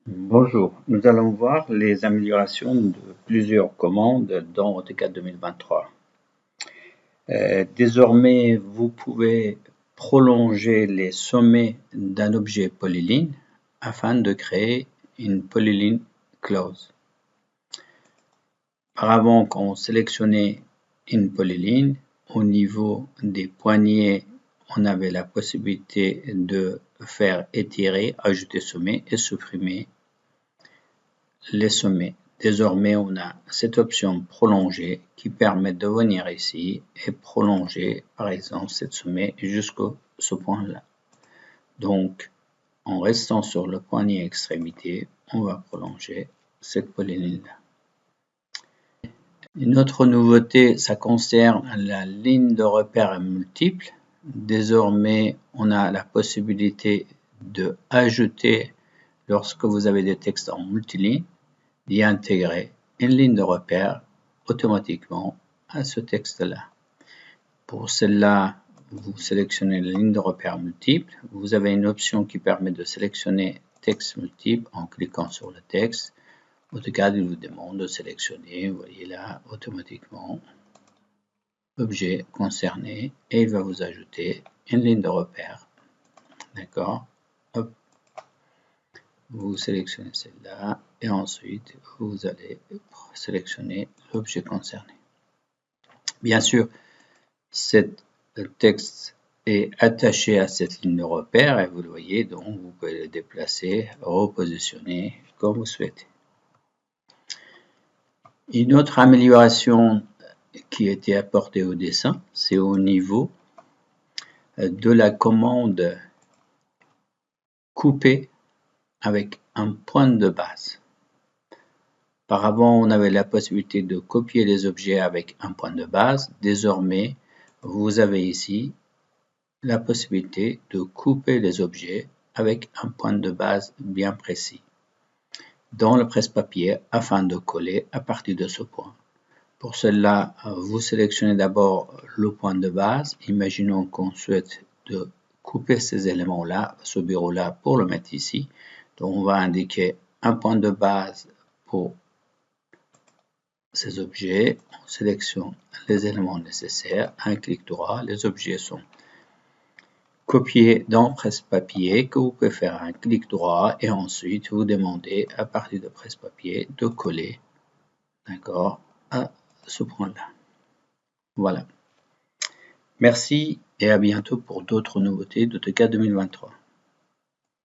Bonjour, nous allons voir les améliorations de plusieurs commandes dans AutoCAD 2023. Désormais, vous pouvez prolonger les sommets d'un objet polyline afin de créer une polyline close. Auparavant, quand on sélectionnait une polyline, au niveau des poignées, on avait la possibilité de faire étirer, ajouter sommet et supprimer les sommets. Désormais, on a cette option prolonger qui permet de venir ici et prolonger, par exemple, cette sommet jusqu'à ce point-là. Donc, en restant sur le poignet extrémité, on va prolonger cette polyline-là. Une autre nouveauté, ça concerne la ligne de repère multiple. Désormais, on a la possibilité de ajouter, lorsque vous avez des textes en multiligne, d'y intégrer une ligne de repère automatiquement à ce texte-là. Pour celle-là, vous sélectionnez la ligne de repère multiple. Vous avez une option qui permet de sélectionner texte multiple en cliquant sur le texte. AutoCAD, il vous demande de sélectionner, vous voyez là, automatiquement, l'objet concerné et il va vous ajouter une ligne de repère. D'accord? Hop. Vous sélectionnez celle-là et ensuite vous allez sélectionner l'objet concerné. Bien sûr, ce texte est attaché à cette ligne de repère et vous le voyez, donc vous pouvez le déplacer, repositionner comme vous souhaitez. Une autre amélioration qui a été apportée au dessin, c'est au niveau de la commande couper avec un point de base. Auparavant, on avait la possibilité de copier les objets avec un point de base. Désormais, vous avez ici la possibilité de couper les objets avec un point de base bien précis dans le presse-papier afin de coller à partir de ce point. Pour cela, vous sélectionnez d'abord le point de base. Imaginons qu'on souhaite de couper ces éléments-là, ce bureau-là, pour le mettre ici. Donc, on va indiquer un point de base pour ces objets. On sélectionne les éléments nécessaires, un clic droit. Les objets sont copiés dans presse-papier que vous pouvez faire un clic droit et ensuite vous demandez à partir de presse-papier de coller, d'accord, à ce point-là. Voilà. Merci et à bientôt pour d'autres nouveautés d'AutoCAD 2023.